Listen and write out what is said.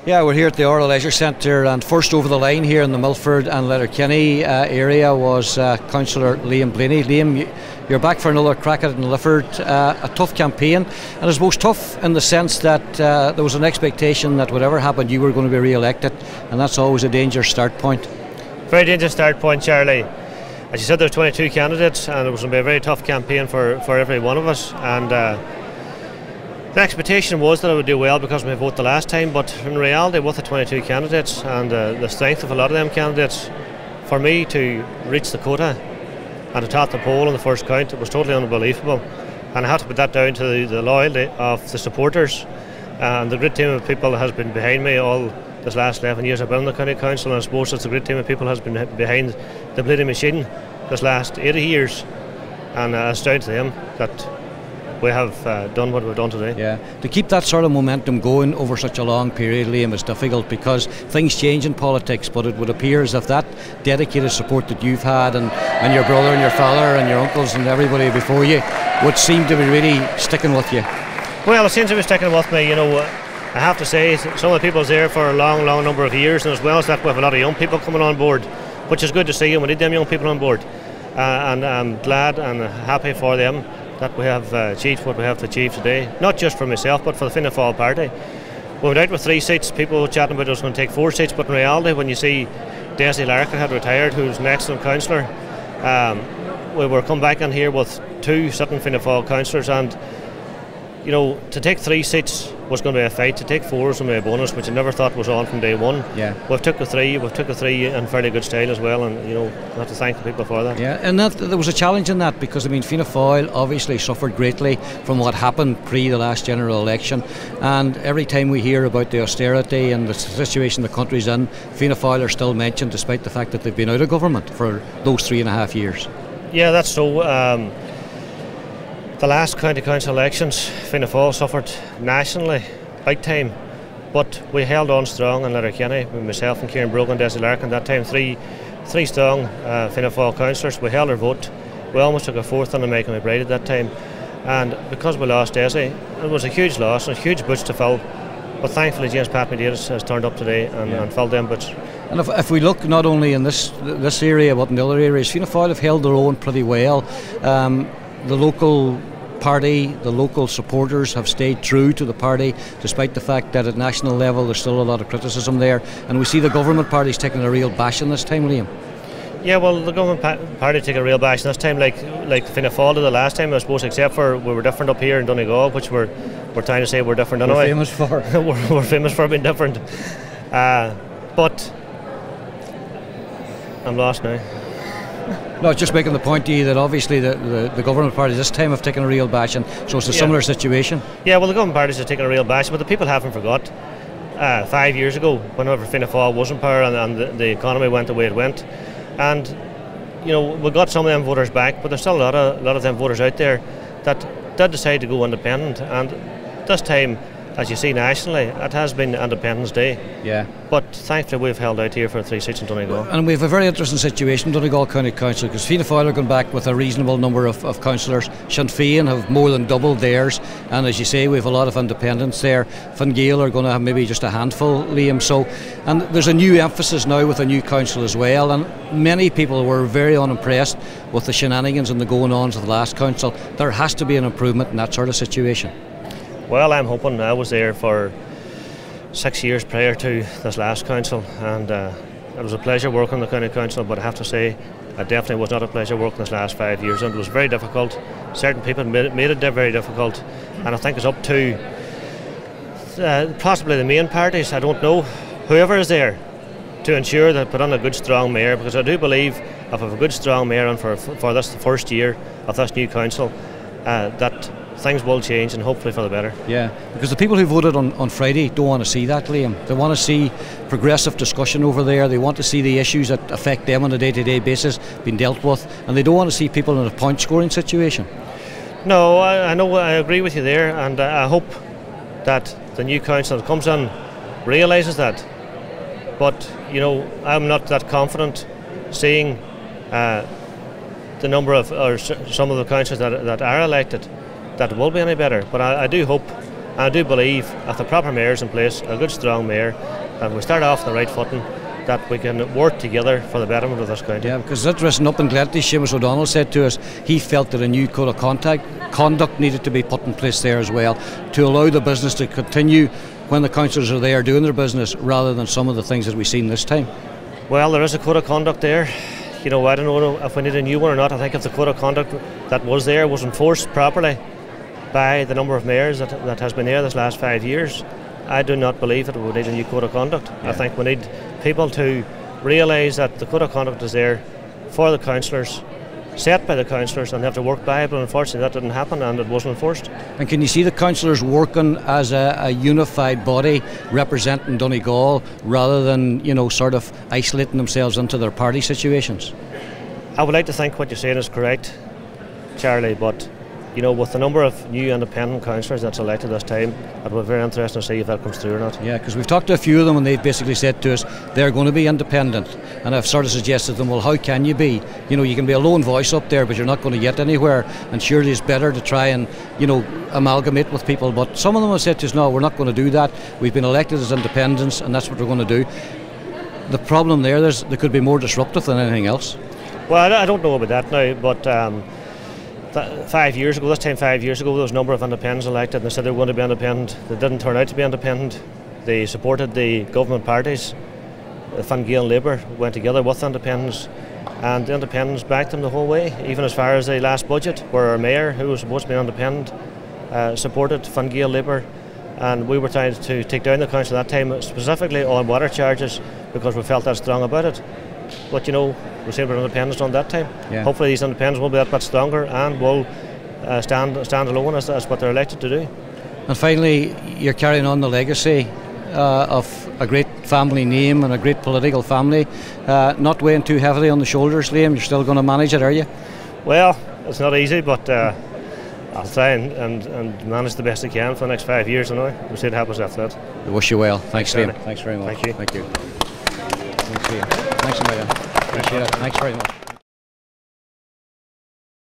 Yeah, we're here at the Oral Leisure Centre, and first over the line here in the MIlford and Letterkenny area was Councillor Liam Blaney. Liam, you're back for another crack at it in Lifford. A tough campaign, and I suppose tough in the sense that there was an expectation that whatever happened you were going to be re-elected, and that's always a dangerous start point. Very dangerous start point, Charlie. As you said, there's 22 candidates, and it was going to be a very tough campaign for every one of us. And the expectation was that I would do well because of my vote the last time, but in reality, with the 22 candidates and the strength of a lot of them candidates, for me to reach the quota and to top the poll in the first count, it was totally unbelievable. And I had to put that down to the loyalty of the supporters and the great team of people that has been behind me all this last 11 years I've been in the County Council, and I suppose it's a great team of people has been behind the bleeding machine this last 80 years, and it's down to them that we have done what we've done today. Yeah, to keep that sort of momentum going over such a long period, Liam, is difficult because things change in politics, but it would appear as if that dedicated support that you've had and your brother and your father and your uncles and everybody before you would seem to be really sticking with you. Well, it seems to be sticking with me. You know, I have to say some of the people there for a long number of years, and as well as that we have a lot of young people coming on board, which is good to see, and we need them young people on board, and I'm glad and happy for them that we have achieved what we have to achieve today, not just for myself but for the Fianna Fail party. We went out with 3 seats, people were chatting about us going to take 4 seats, but in reality when you see Dessie Larkin had retired, who's an excellent councillor, we were come back in here with 2 sitting Fianna Fail councillors, and you know, to take 3 seats was going to be a fight. To take 4 was going to be a bonus, which I never thought was on from day one. Yeah, we've took the 3 in fairly good style as well, and you know, I have to thank the people for that. Yeah, and there was a challenge in that because I mean Fianna Fail obviously suffered greatly from what happened pre the last general election, and every time we hear about the austerity and the situation the country's in, Fianna Fail are still mentioned despite the fact that they've been out of government for those 3.5 years. Yeah, that's so. The last county council elections, Fianna Fail suffered nationally, big time, but we held on strong in Letterkenny, with myself and Kieran Brogan and Dessie Larkin. That time, three strong Fianna Fail councillors. We held our vote. We almost took a 4th on the Michael McBride at that time, and because we lost Dessie, it was a huge loss and a huge boots to fill. But thankfully, James Pat McDavis has turned up today and filled them boots. And if we look not only in this area but in the other areas, Fianna Fail have held their own pretty well. The local party, the local supporters have stayed true to the party despite the fact that at national level there's still a lot of criticism there, and we see the government party's taking a real bashing this time, Liam. Yeah, well, the government party took a real bashing this time, like Fianna Fail did the last time, I suppose, except for we were different up here in Donegal, which we're trying to say we're different anyway. We're famous for. we're famous for being different, but I'm lost now. No, just making the point to you that obviously the government party this time have taken a real bashing, so it's a similar situation. Yeah, well, the government parties have taken a real bashing, but the people haven't forgot. 5 years ago, whenever Fianna Fail was in power and the economy went the way it went, and you know, we got some of them voters back, but there's still a lot of them voters out there that did decide to go independent, and this time, as you see nationally, it has been Independence Day. Yeah. But thankfully we've held out here for 3 seats in Donegal. And we have a very interesting situation in Donegal County Council because Fianna Fail are going back with a reasonable number of councillors. Sinn Féin have more than doubled theirs, and as you say, we have a lot of independents there. Fine Gael are going to have maybe just a handful, Liam. So, and there's a new emphasis now with a new council as well, and many people were very unimpressed with the shenanigans and the going-ons of the last council. There has to be an improvement in that sort of situation. Well, I'm hoping. I was there for 6 years prior to this last council, and it was a pleasure working in the county council, but I have to say it definitely was not a pleasure working this last 5 years, and it was very difficult. Certain people made it very difficult, and I think it's up to possibly the main parties, I don't know, whoever is there, to ensure that put on a good strong mayor, because I do believe if we have a good strong mayor on for this the first year of this new council, that things will change, and hopefully for the better. Yeah, because the people who voted on Friday don't want to see that, Liam. They want to see progressive discussion over there. They want to see the issues that affect them on a day-to-day basis being dealt with, and they don't want to see people in a point-scoring situation. No, I know, I agree with you there, and I hope that the new council that comes in realises that. But, you know, I'm not that confident seeing the number of, or some of the councillors that are elected, that it will be any better. But I do hope And I do believe if the proper mayor's in place, a good strong mayor, and we start off on the right footing, that we can work together for the betterment of this county. Yeah, because it's interesting, up in Glenty, Seamus O'Donnell said to us he felt that a new code of conduct needed to be put in place there as well, to allow the business to continue when the councillors are there doing their business, rather than some of the things that we've seen this time. Well, there is a code of conduct there. You know, I don't know if we need a new one or not. I think if the code of conduct that was there was enforced properly by the number of mayors that has been there this last 5 years, I do not believe that we would need a new code of conduct. Yeah. I think we need people to realise that the code of conduct is there for the councillors, set by the councillors, and they have to work by it, but unfortunately that didn't happen and it wasn't enforced. And can you see the councillors working as a unified body representing Donegal, rather than, you know, sort of isolating themselves into their party situations? I would like to think what you're saying is correct, Charlie, but you know, with the number of new independent councillors that's elected this time, it will be very interesting to see if that comes through or not. Yeah, because we've talked to a few of them and they've basically said to us they're going to be independent, and I've sort of suggested to them, well, how can you be? You know, you can be a lone voice up there, but you're not going to get anywhere, and surely it's better to try and, you know, amalgamate with people. But some of them have said to us, no, we're not going to do that. We've been elected as independents and that's what we're going to do. The problem there is they could be more disruptive than anything else. Well, I don't know about that now, but 5 years ago, this time 5 years ago, there was a number of independents elected and they said they were going to be independent. They didn't turn out to be independent. They supported the government parties. Fine Gael and Labour went together with independents, and the independents backed them the whole way, even as far as the last budget, where our mayor, who was supposed to be independent, supported Fine Gael Labour, and we were trying to take down the council at that time, specifically on water charges, because we felt that strong about it. But you know, we seem to be independents on that time. Yeah. Hopefully these independents will be that much stronger and will stand alone as what they're elected to do. And finally, you're carrying on the legacy of a great family name and a great political family, not weighing too heavily on the shoulders, Liam. You're still going to manage it, are you? Well, it's not easy, but I'll try and manage the best I can for the next 5 years. We'll see what happens after that. I wish you well. Thanks, Liam. Thanks very much. Thank you. Thanks, Liam. Thanks a million. Appreciate it. Thanks very much.